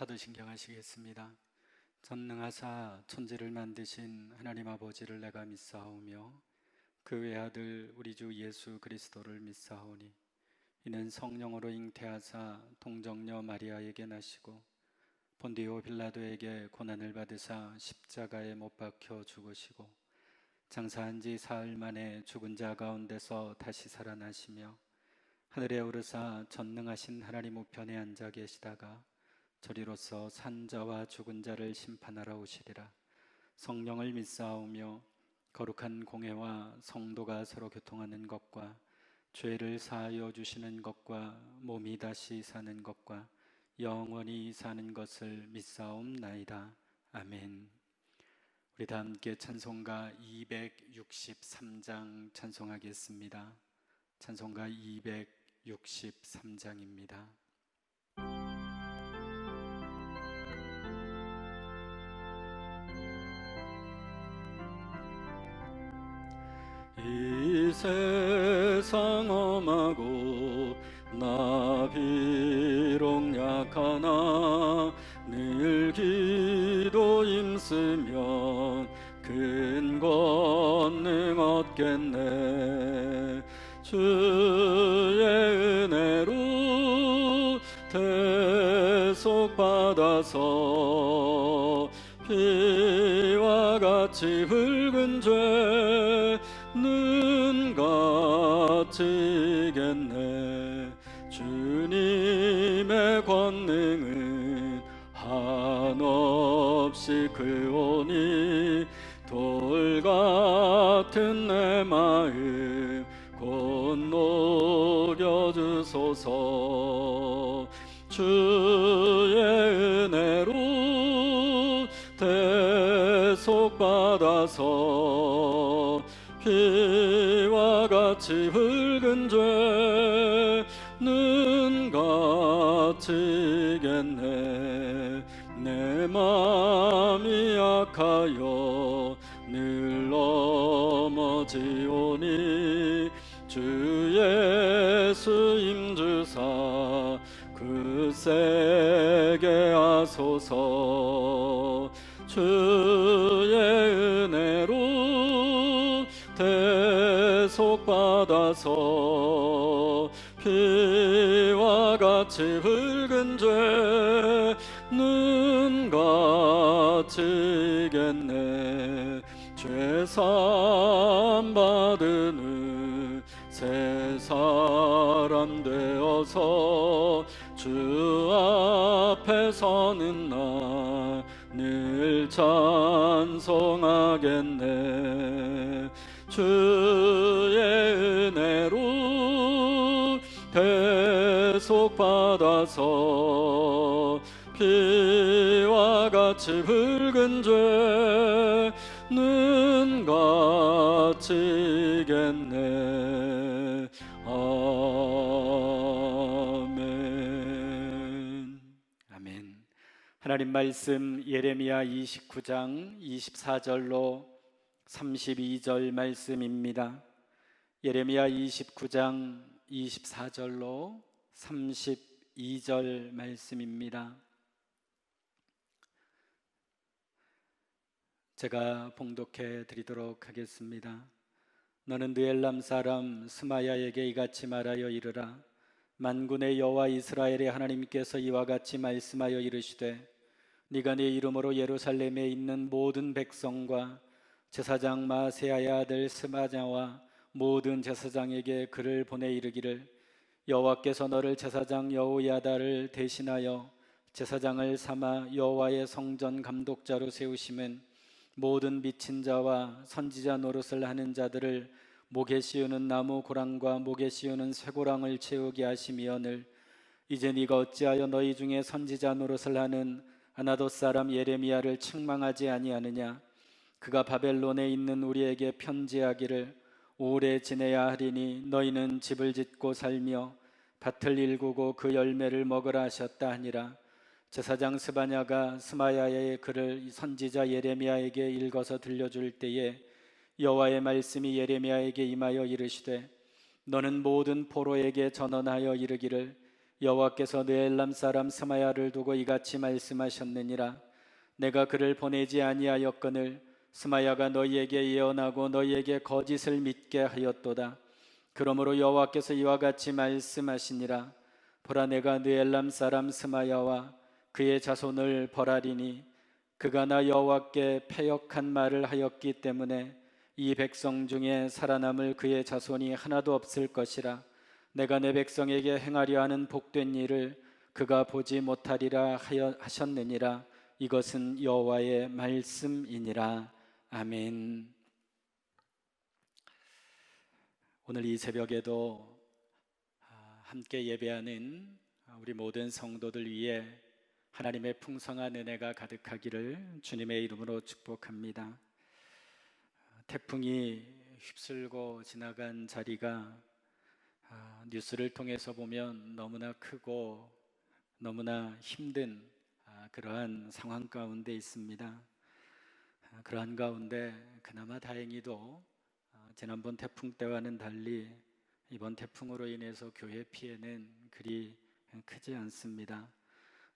사도신경하시겠습니다. 전능하사 천지를 만드신 하나님 아버지를 내가 믿사오며 그 외아들 우리 주 예수 그리스도를 믿사오니 이는 성령으로 잉태하사 동정녀 마리아에게 나시고 본디오 빌라도에게 고난을 받으사 십자가에 못 박혀 죽으시고 장사한 지 사흘 만에 죽은 자 가운데서 다시 살아나시며 하늘에 오르사 전능하신 하나님 우편에 앉아 계시다가 저리로서 산자와 죽은 자를 심판하러 오시리라. 성령을 믿사오며 거룩한 공회와 성도가 서로 교통하는 것과 죄를 사하여 주시는 것과 몸이 다시 사는 것과 영원히 사는 것을 믿사옵나이다. 아멘. 우리 다 함께 찬송가 263장 찬송하겠습니다. 찬송가 263장입니다. 이 세상 험하고 나 비록 약하나 늘 기도 힘쓰면 큰 권능 얻겠네. 주의 은혜로 대속받아서 피와 같이 붉은 죄 눈 같이겠네. 주님의 권능은 한없이 크오니 돌 같은 내 마음 곧 녹여 주소서. 주의 은혜로 대속받아서 피와 같이 붉은 죄는 갇히겠네. 내 맘이 약하여 늘 넘어지오니 주 예수 임주사 굳세게 하소서. 주의 은혜로 대속받아서 피와 같이 붉은 죄는 갇히겠네. 죄사함 받은 후 새 사람 되어서 주 앞에 서는 나 늘 찬송하겠네. 주의 은혜로 대속받아서 피와 같이 붉은 죄는 갇히겠네. 아멘. 아멘. 하나님 말씀 예레미야 29장 24절로 32절 말씀입니다. 예레미야 29장 24절로 32절 말씀입니다. 제가 봉독해 드리도록 하겠습니다. 너는 느엘람 사람 스마야에게 이같이 말하여 이르라. 만군의 여호와 이스라엘의 하나님께서 이와 같이 말씀하여 이르시되 네가 네 이름으로 예루살렘에 있는 모든 백성과 제사장 마세야의 아들 스마냐와 모든 제사장에게 글을 보내 이르기를 여호와께서 너를 제사장 여호야다를 대신하여 제사장을 삼아 여호와의 성전 감독자로 세우심은 모든 미친 자와 선지자 노릇을 하는 자들을 목에 씌우는 나무 고랑과 목에 씌우는 쇠고랑을 채우게 하심이오늘 이제 네가 어찌하여 너희 중에 선지자 노릇을 하는 아나돗 사람 예레미야를 책망하지 아니하느냐. 그가 바벨론에 있는 우리에게 편지하기를 오래 지내야 하리니 너희는 집을 짓고 살며 밭을 일구고 그 열매를 먹으라 하셨다 하니라. 제사장 스바냐가 스마야의 글을 선지자 예레미야에게 읽어서 들려줄 때에 여호와의 말씀이 예레미야에게 임하여 이르시되 너는 모든 포로에게 전언하여 이르기를 여호와께서 느엘람 사람 스마야를 두고 이같이 말씀하셨느니라. 내가 그를 보내지 아니하였거늘 스마야가 너희에게 예언하고 너희에게 거짓을 믿게 하였도다. 그러므로 여호와께서 이와 같이 말씀하시니라. 보라, 내가 느엘람 사람 스마야와 그의 자손을 벌하리니 그가 나 여호와께 패역한 말을 하였기 때문에 이 백성 중에 살아남을 그의 자손이 하나도 없을 것이라. 내가 내 백성에게 행하려 하는 복된 일을 그가 보지 못하리라 하셨느니라. 이것은 여호와의 말씀이니라. 아멘. 오늘 이 새벽에도 함께 예배하는 우리 모든 성도들 위해 하나님의 풍성한 은혜가 가득하기를 주님의 이름으로 축복합니다. 태풍이 휩쓸고 지나간 자리가 뉴스를 통해서 보면 너무나 크고 너무나 힘든 그러한 상황 가운데 있습니다. 그러한 가운데 그나마 다행히도 지난번 태풍 때와는 달리 이번 태풍으로 인해서 교회 피해는 그리 크지 않습니다.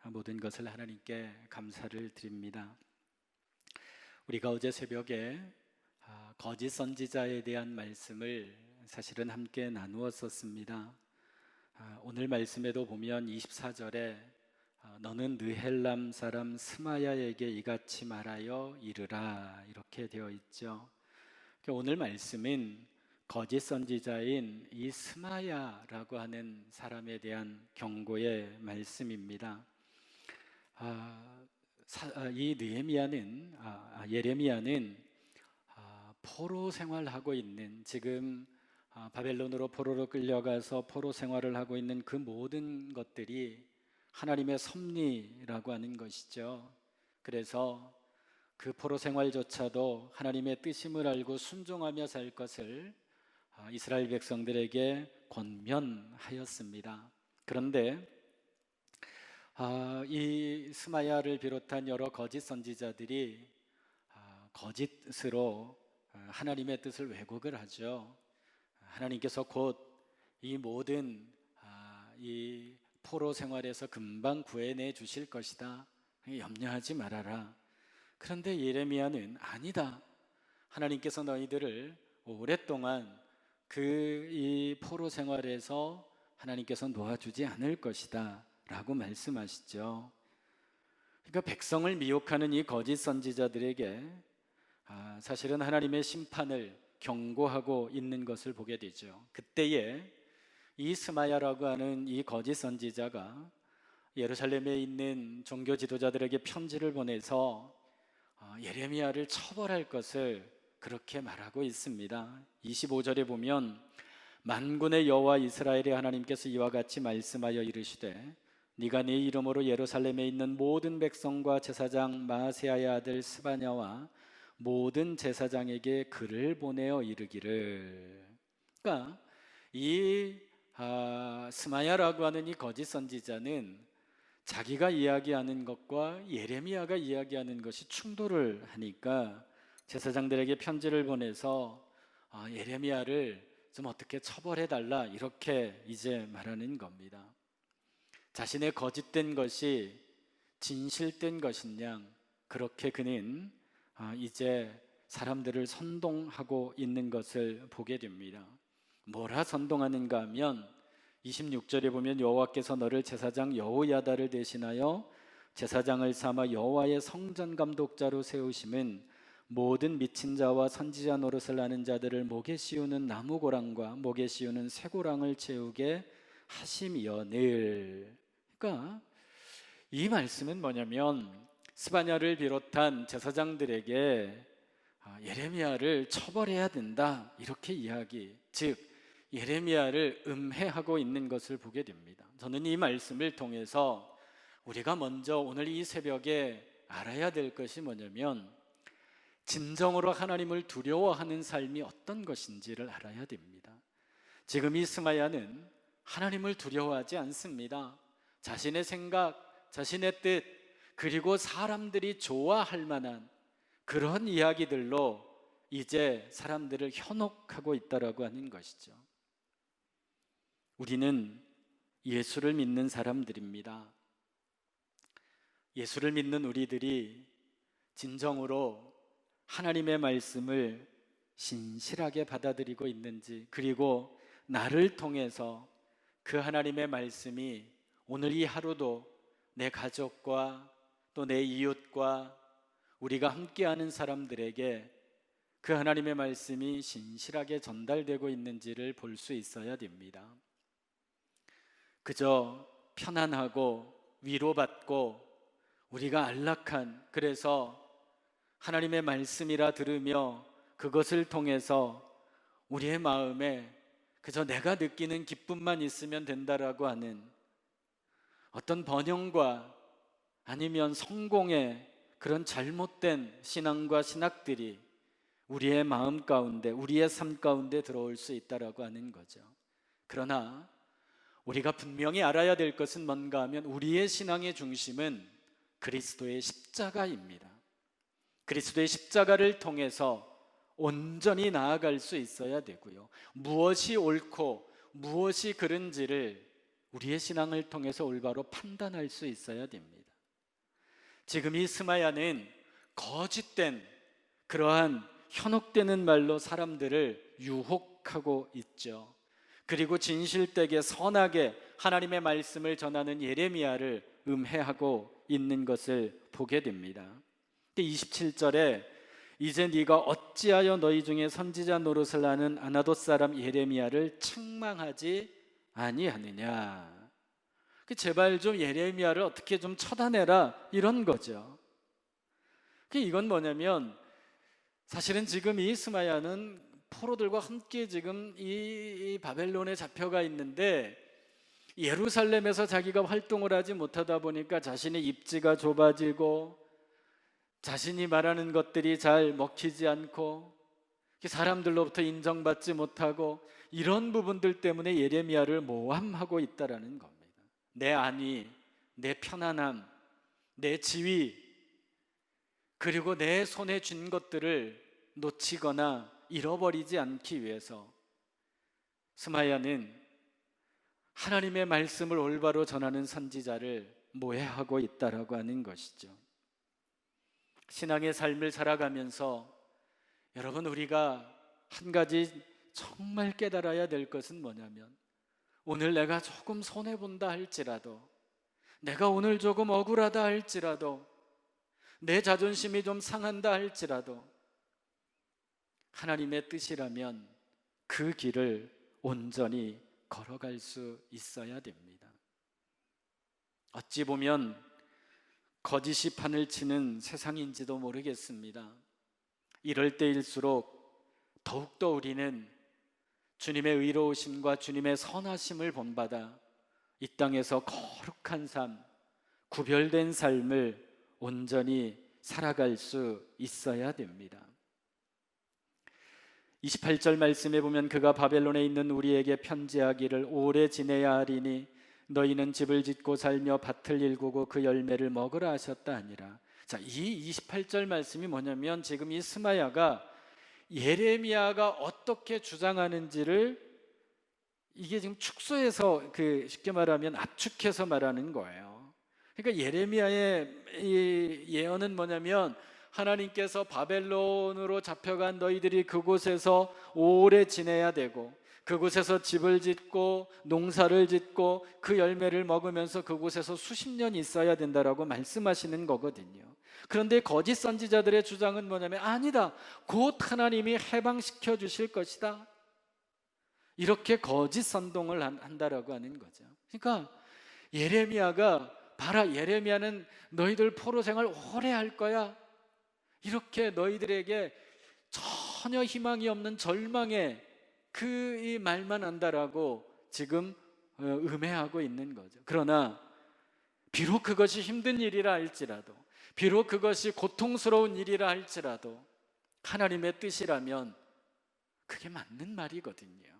모든 것을 하나님께 감사를 드립니다. 우리가 어제 새벽에 거짓 선지자에 대한 말씀을 사실은 함께 나누었었습니다. 오늘 말씀에도 보면 24절에 너는 느헬람 사람 스마야에게 이같이 말하여 이르라 이렇게 되어 있죠. 오늘 말씀은 거짓 선지자인 이 스마야라고 하는 사람에 대한 경고의 말씀입니다. 이 예레미야는 포로 생활하고 있는 지금 바벨론으로 포로로 끌려가서 포로 생활을 하고 있는 그 모든 것들이 하나님의 섭리라고 하는 것이죠. 그래서 그 포로 생활조차도 하나님의 뜻임을 알고 순종하며 살 것을 이스라엘 백성들에게 권면하였습니다. 그런데 이 스마야를 비롯한 여러 거짓 선지자들이 거짓으로 하나님의 뜻을 왜곡을 하죠. 하나님께서 곧 이 모든 이 포로 생활에서 금방 구해내 주실 것이다, 염려하지 말아라. 그런데 예레미야는 아니다, 하나님께서 너희들을 오랫동안 이 포로 생활에서 하나님께서 놓아주지 않을 것이다 라고 말씀하시죠. 그러니까 백성을 미혹하는 이 거짓 선지자들에게 사실은 하나님의 심판을 경고하고 있는 것을 보게 되죠. 그때에 이 스마야라고 하는 이 거짓 선지자가 예루살렘에 있는 종교 지도자들에게 편지를 보내서 예레미야를 처벌할 것을 그렇게 말하고 있습니다. 25절에 보면 만군의 여호와 이스라엘의 하나님께서 이와 같이 말씀하여 이르시되 네가 네 이름으로 예루살렘에 있는 모든 백성과 제사장 마아세야의 아들 스바냐와 모든 제사장에게 글을 보내어 이르기를. 그러니까 이 스마야라고 하는 이 거짓 선지자는 자기가 이야기하는 것과 예레미야가 이야기하는 것이 충돌을 하니까 제사장들에게 편지를 보내서 예레미야를 좀 어떻게 처벌해달라, 이렇게 이제 말하는 겁니다. 자신의 거짓된 것이 진실된 것인 양 그렇게 그는 이제 사람들을 선동하고 있는 것을 보게 됩니다. 뭐라 선동하는가 하면 26절에 보면 여호와께서 너를 제사장 여호야다를 대신하여 제사장을 삼아 여호와의 성전 감독자로 세우심은 모든 미친 자와 선지자 노릇을 하는 자들을 목에 씌우는 나무고랑과 목에 씌우는 쇠고랑을 채우게 하심이여늘. 그러니까 이 말씀은 뭐냐면 스바냐를 비롯한 제사장들에게 예레미야를 처벌해야 된다, 이렇게 이야기, 즉 예레미야를 음해하고 있는 것을 보게 됩니다. 저는 이 말씀을 통해서 우리가 먼저 오늘 이 새벽에 알아야 될 것이 뭐냐면 진정으로 하나님을 두려워하는 삶이 어떤 것인지를 알아야 됩니다. 지금 이 스마야는 하나님을 두려워하지 않습니다. 자신의 생각, 자신의 뜻, 그리고 사람들이 좋아할 만한 그런 이야기들로 이제 사람들을 현혹하고 있다라고 하는 것이죠. 우리는 예수를 믿는 사람들입니다. 예수를 믿는 우리들이 진정으로 하나님의 말씀을 신실하게 받아들이고 있는지, 그리고 나를 통해서 그 하나님의 말씀이 오늘 이 하루도 내 가족과 또 내 이웃과 우리가 함께하는 사람들에게 그 하나님의 말씀이 신실하게 전달되고 있는지를 볼 수 있어야 됩니다. 그저 편안하고 위로받고 우리가 안락한, 그래서 하나님의 말씀이라 들으며 그것을 통해서 우리의 마음에 그저 내가 느끼는 기쁨만 있으면 된다라고 하는 어떤 번영과 아니면 성공의 그런 잘못된 신앙과 신학들이 우리의 마음 가운데, 우리의 삶 가운데 들어올 수 있다라고 하는 거죠. 그러나 우리가 분명히 알아야 될 것은 뭔가 하면 우리의 신앙의 중심은 그리스도의 십자가입니다. 그리스도의 십자가를 통해서 온전히 나아갈 수 있어야 되고요, 무엇이 옳고 무엇이 그른지를 우리의 신앙을 통해서 올바로 판단할 수 있어야 됩니다. 지금 이 스마야는 거짓된 그러한 현혹되는 말로 사람들을 유혹하고 있죠. 그리고 진실되게 선하게 하나님의 말씀을 전하는 예레미야를 음해하고 있는 것을 보게 됩니다. 27절에 이제 네가 어찌하여 너희 중에 선지자 노릇을 하는 아나돗 사람 예레미야를 책망하지 아니하느냐. 제발 좀 예레미야를 어떻게 좀 처단해라, 이런 거죠. 이건 뭐냐면 사실은 지금 이 스마야는 포로들과 함께 지금 이 바벨론에 잡혀가 있는데, 예루살렘에서 자기가 활동을 하지 못하다 보니까 자신의 입지가 좁아지고 자신이 말하는 것들이 잘 먹히지 않고 사람들로부터 인정받지 못하고, 이런 부분들 때문에 예레미야를 모함하고 있다라는 겁니다. 내 안위, 내 편안함, 내 지위, 그리고 내 손에 쥔 것들을 놓치거나 잃어버리지 않기 위해서 스마야는 하나님의 말씀을 올바로 전하는 선지자를 모해하고 있다라고 하는 것이죠. 신앙의 삶을 살아가면서 여러분, 우리가 한 가지 정말 깨달아야 될 것은 뭐냐면, 오늘 내가 조금 손해본다 할지라도, 내가 오늘 조금 억울하다 할지라도, 내 자존심이 좀 상한다 할지라도 하나님의 뜻이라면 그 길을 온전히 걸어갈 수 있어야 됩니다. 어찌 보면 거짓이 판을 치는 세상인지도 모르겠습니다. 이럴 때일수록 더욱더 우리는 주님의 의로우심과 주님의 선하심을 본받아 이 땅에서 거룩한 삶, 구별된 삶을 온전히 살아갈 수 있어야 됩니다. 28절 말씀에 보면 그가 바벨론에 있는 우리에게 편지하기를 오래 지내야 하리니 너희는 집을 짓고 살며 밭을 일구고 그 열매를 먹으라 하셨다 하니라. 자, 이 28절 말씀이 뭐냐면, 지금 이 스마야가 예레미야가 어떻게 주장하는지를 이게 지금 축소해서 쉽게 말하면 압축해서 말하는 거예요. 그러니까 예레미야의 이 예언은 뭐냐면, 하나님께서 바벨론으로 잡혀간 너희들이 그곳에서 오래 지내야 되고, 그곳에서 집을 짓고 농사를 짓고 그 열매를 먹으면서 그곳에서 수십 년 있어야 된다라고 말씀하시는 거거든요. 그런데 거짓 선지자들의 주장은 뭐냐면, 아니다, 곧 하나님이 해방시켜 주실 것이다, 이렇게 거짓 선동을 한다라고 하는 거죠. 그러니까 예레미야가, 봐라, 예레미야는 너희들 포로 생활 오래 할 거야, 이렇게 너희들에게 전혀 희망이 없는 절망의 이 말만 한다라고 지금 음해하고 있는 거죠. 그러나 비록 그것이 힘든 일이라 할지라도, 비록 그것이 고통스러운 일이라 할지라도 하나님의 뜻이라면 그게 맞는 말이거든요.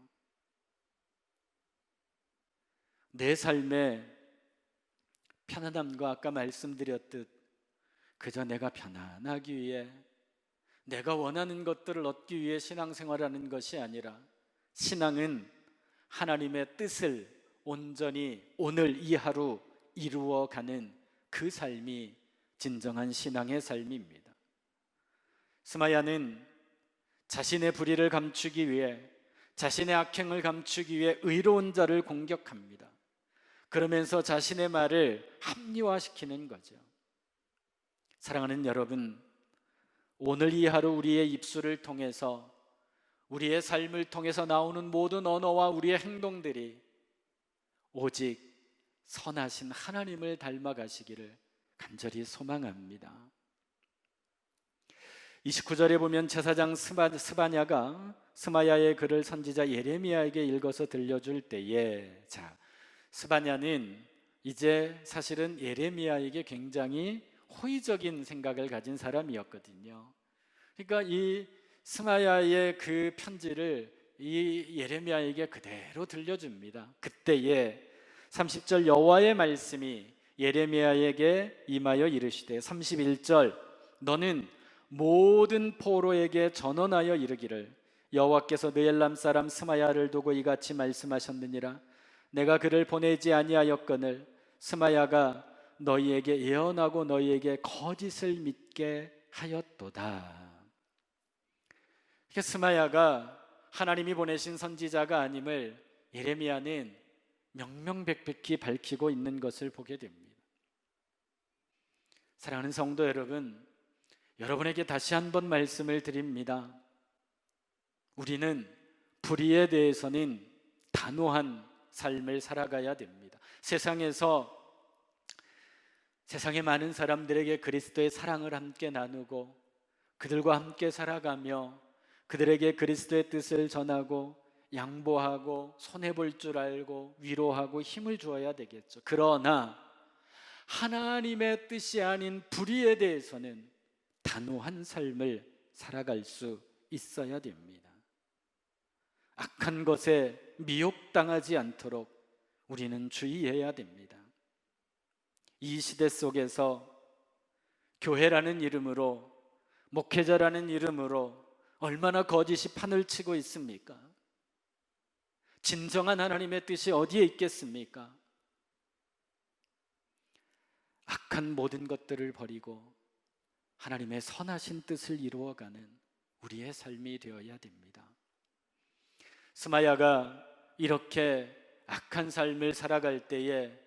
내 삶의 편안함과 아까 말씀드렸듯 그저 내가 편안하기 위해, 내가 원하는 것들을 얻기 위해 신앙생활하는 것이 아니라, 신앙은 하나님의 뜻을 온전히 오늘 이 하루 이루어가는 그 삶이 진정한 신앙의 삶입니다. 스마야는 자신의 불의를 감추기 위해, 자신의 악행을 감추기 위해 의로운 자를 공격합니다. 그러면서 자신의 말을 합리화시키는 거죠. 사랑하는 여러분, 오늘 이 하루 우리의 입술을 통해서, 우리의 삶을 통해서 나오는 모든 언어와 우리의 행동들이 오직 선하신 하나님을 닮아가시기를 간절히 소망합니다. 29절에 보면 제사장 스바냐가 스마야의 글을 선지자 예레미야에게 읽어서 들려줄 때에, 자, 스바냐는 이제 사실은 예레미야에게 굉장히 호의적인 생각을 가진 사람이었거든요. 그러니까 이 스마야의 그 편지를 이 예레미야에게 그대로 들려줍니다. 그때에 30절 여호와의 말씀이 예레미야에게 임하여 이르시되, 31절 너는 모든 포로에게 전언하여 이르기를 여호와께서 느엘람 사람 스마야를 두고 이같이 말씀하셨느니라. 내가 그를 보내지 아니하였거늘 스마야가 너희에게 예언하고 너희에게 거짓을 믿게 하였도다. 그러니까 스마야가 하나님이 보내신 선지자가 아님을 예레미야는 명명백백히 밝히고 있는 것을 보게 됩니다. 사랑하는 성도 여러분, 여러분에게 다시 한번 말씀을 드립니다. 우리는 불의에 대해서는 단호한 삶을 살아가야 됩니다. 세상의 많은 사람들에게 그리스도의 사랑을 함께 나누고 그들과 함께 살아가며 그들에게 그리스도의 뜻을 전하고 양보하고 손해볼 줄 알고 위로하고 힘을 주어야 되겠죠. 그러나 하나님의 뜻이 아닌 불의에 대해서는 단호한 삶을 살아갈 수 있어야 됩니다. 악한 것에 미혹당하지 않도록 우리는 주의해야 됩니다. 이 시대 속에서 교회라는 이름으로, 목회자라는 이름으로 얼마나 거짓이 판을 치고 있습니까? 진정한 하나님의 뜻이 어디에 있겠습니까? 악한 모든 것들을 버리고 하나님의 선하신 뜻을 이루어가는 우리의 삶이 되어야 됩니다. 스마야가 이렇게 악한 삶을 살아갈 때에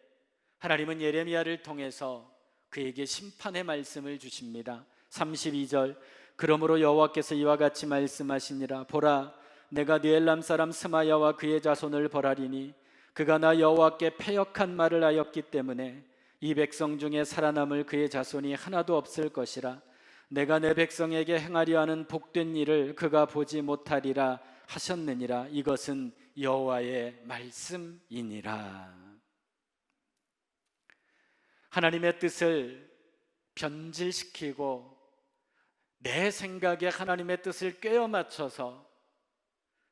하나님은 예레미야를 통해서 그에게 심판의 말씀을 주십니다. 32절, 그러므로 여호와께서 이와 같이 말씀하시니라. 보라, 내가 느엘람 사람 스마야와 그의 자손을 벌하리니 그가 나 여호와께 패역한 말을 하였기 때문에 이 백성 중에 살아남을 그의 자손이 하나도 없을 것이라. 내가 내 백성에게 행하려 하는 복된 일을 그가 보지 못하리라 하셨느니라. 이것은 여호와의 말씀이니라. 하나님의 뜻을 변질시키고 내 생각에 하나님의 뜻을 꿰어 맞춰서,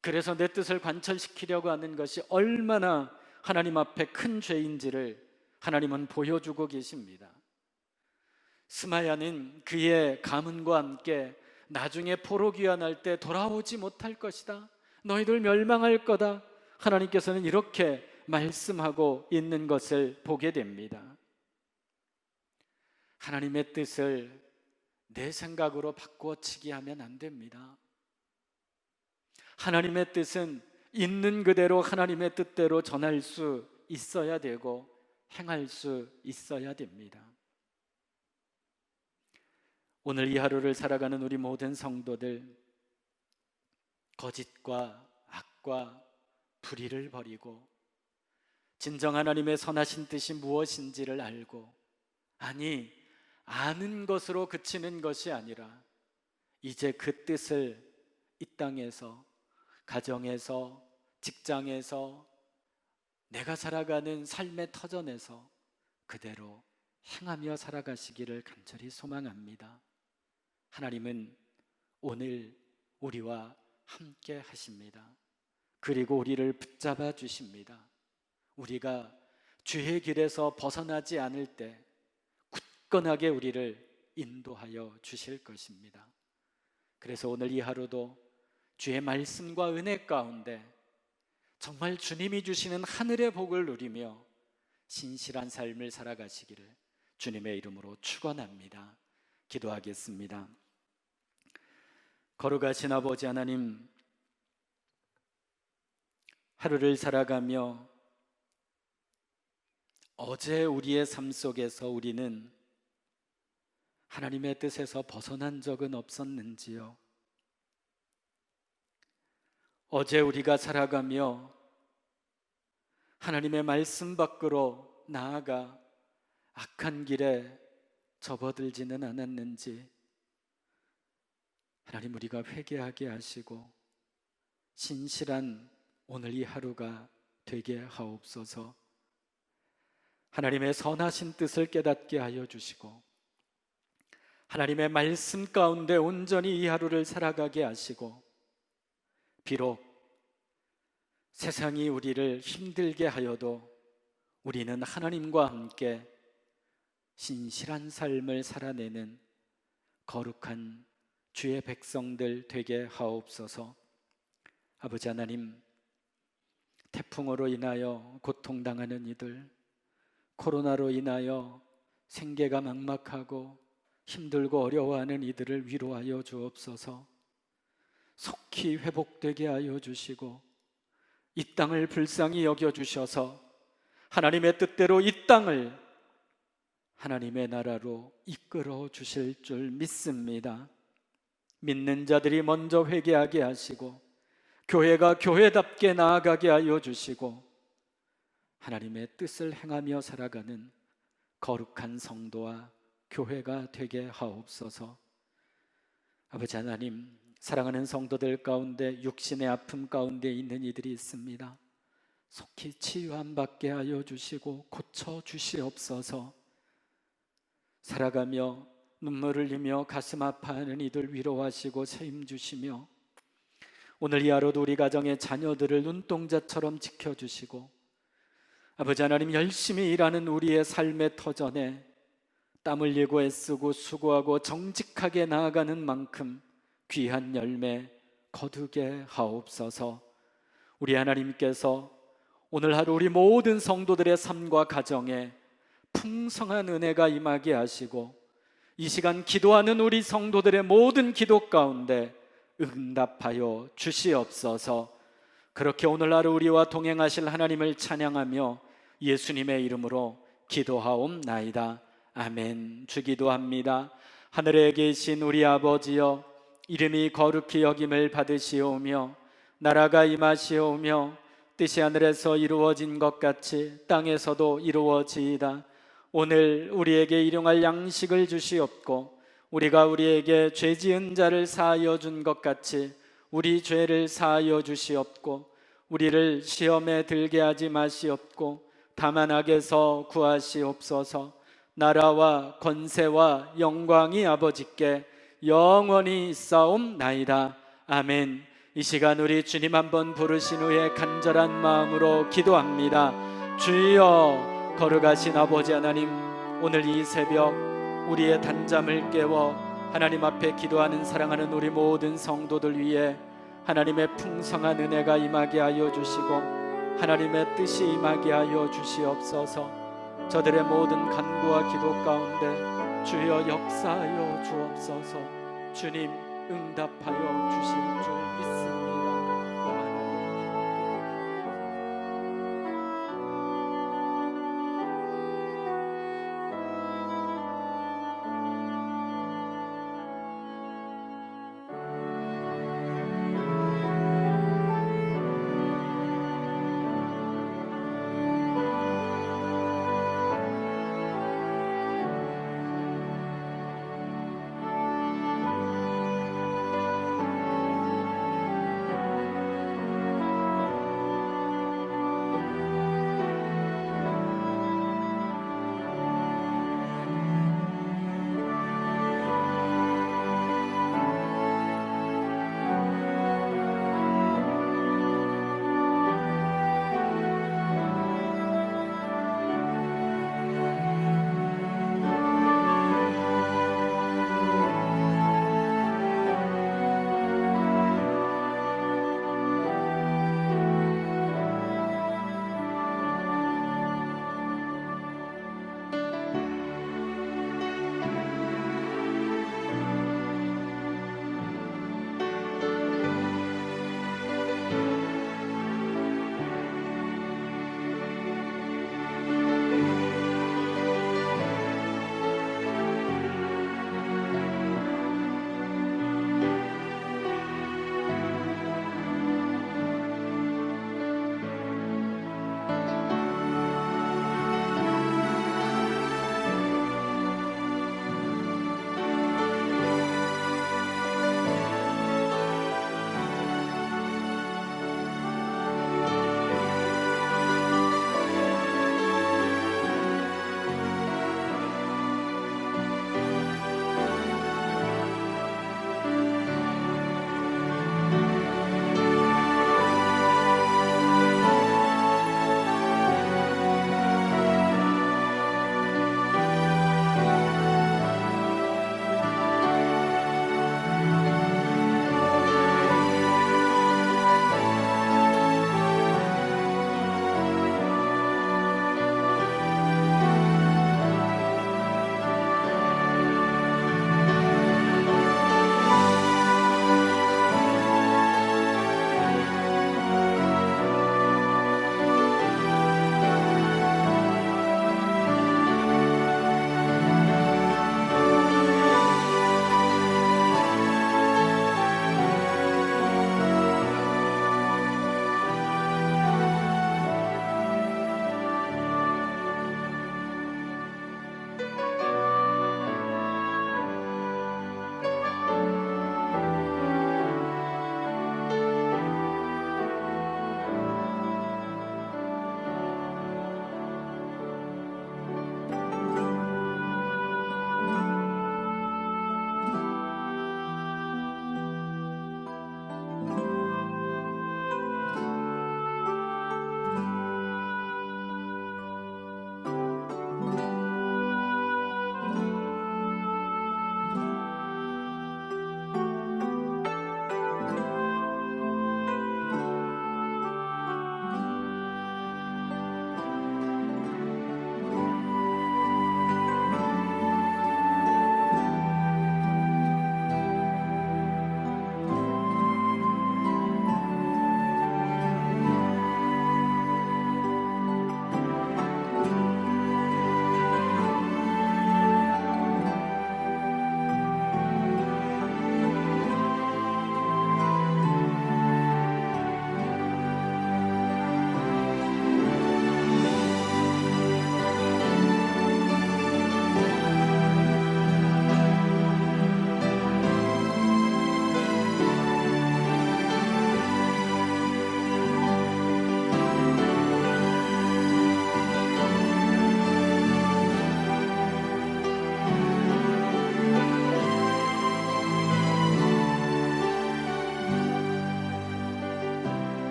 그래서 내 뜻을 관철시키려고 하는 것이 얼마나 하나님 앞에 큰 죄인지를 하나님은 보여주고 계십니다. 스마야는 그의 가문과 함께 나중에 포로 귀환할 때 돌아오지 못할 것이다, 너희들 멸망할 거다, 하나님께서는 이렇게 말씀하고 있는 것을 보게 됩니다. 하나님의 뜻을 내 생각으로 바꾸어치기 하면 안 됩니다. 하나님의 뜻은 있는 그대로 하나님의 뜻대로 전할 수 있어야 되고 행할 수 있어야 됩니다. 오늘 이 하루를 살아가는 우리 모든 성도들, 거짓과 악과 불의를 버리고 진정 하나님의 선하신 뜻이 무엇인지를 알고, 아니 아는 것으로 그치는 것이 아니라 이제 그 뜻을 이 땅에서, 가정에서, 직장에서, 내가 살아가는 삶의 터전에서 그대로 행하며 살아가시기를 간절히 소망합니다. 하나님은 오늘 우리와 함께 하십니다. 그리고 우리를 붙잡아 주십니다. 우리가 주의 길에서 벗어나지 않을 때 굳건하게 우리를 인도하여 주실 것입니다. 그래서 오늘 이 하루도 주의 말씀과 은혜 가운데 정말 주님이 주시는 하늘의 복을 누리며 신실한 삶을 살아가시기를 주님의 이름으로 축원합니다. 기도하겠습니다. 거룩하신 아버지 하나님, 하루를 살아가며 어제 우리의 삶 속에서 우리는 하나님의 뜻에서 벗어난 적은 없었는지요? 어제 우리가 살아가며 하나님의 말씀 밖으로 나아가 악한 길에 접어들지는 않았는지 하나님, 우리가 회개하게 하시고 신실한 오늘 이 하루가 되게 하옵소서. 하나님의 선하신 뜻을 깨닫게 하여 주시고 하나님의 말씀 가운데 온전히 이 하루를 살아가게 하시고, 비록 세상이 우리를 힘들게 하여도 우리는 하나님과 함께 신실한 삶을 살아내는 거룩한 주의 백성들 되게 하옵소서. 아버지 하나님, 태풍으로 인하여 고통당하는 이들, 코로나로 인하여 생계가 막막하고 힘들고 어려워하는 이들을 위로하여 주옵소서. 속히 회복되게 하여 주시고 이 땅을 불쌍히 여겨주셔서 하나님의 뜻대로 이 땅을 하나님의 나라로 이끌어 주실 줄 믿습니다. 믿는 자들이 먼저 회개하게 하시고 교회가 교회답게 나아가게 하여 주시고 하나님의 뜻을 행하며 살아가는 거룩한 성도와 교회가 되게 하옵소서. 아버지 하나님, 사랑하는 성도들 가운데 육신의 아픔 가운데 있는 이들이 있습니다. 속히 치유함 받게 하여 주시고 고쳐 주시옵소서. 살아가며 눈물을 흘리며 가슴 아파하는 이들 위로하시고 책임 주시며, 오늘 이 하루도 우리 가정의 자녀들을 눈동자처럼 지켜주시고, 아버지 하나님, 열심히 일하는 우리의 삶의 터전에 땀 흘리고 애쓰고 수고하고 정직하게 나아가는 만큼 귀한 열매 거두게 하옵소서. 우리 하나님께서 오늘 하루 우리 모든 성도들의 삶과 가정에 풍성한 은혜가 임하게 하시고, 이 시간 기도하는 우리 성도들의 모든 기도 가운데 응답하여 주시옵소서. 그렇게 오늘 하루 우리와 동행하실 하나님을 찬양하며 예수님의 이름으로 기도하옵나이다. 아멘. 주기도합니다. 하늘에 계신 우리 아버지여, 이름이 거룩히 여김을 받으시오며 나라가 임하시오며 뜻이 하늘에서 이루어진 것 같이 땅에서도 이루어지이다. 오늘 우리에게 일용할 양식을 주시옵고, 우리가 우리에게 죄 지은 자를 사하여 준 것 같이 우리 죄를 사하여 주시옵고, 우리를 시험에 들게 하지 마시옵고 다만 악에서 구하시옵소서. 나라와 권세와 영광이 아버지께 영원히 있사옵나이다. 아멘. 이 시간 우리 주님 한번 부르신 후에 간절한 마음으로 기도합니다. 주여, 거룩하신 아버지 하나님, 오늘 이 새벽 우리의 단잠을 깨워 하나님 앞에 기도하는 사랑하는 우리 모든 성도들 위해 하나님의 풍성한 은혜가 임하게 하여 주시고 하나님의 뜻이 임하게 하여 주시옵소서. 저들의 모든 간구와 기도 가운데 주여 역사하여 주옵소서. 주님 응답하여 주실 줄 믿습니다.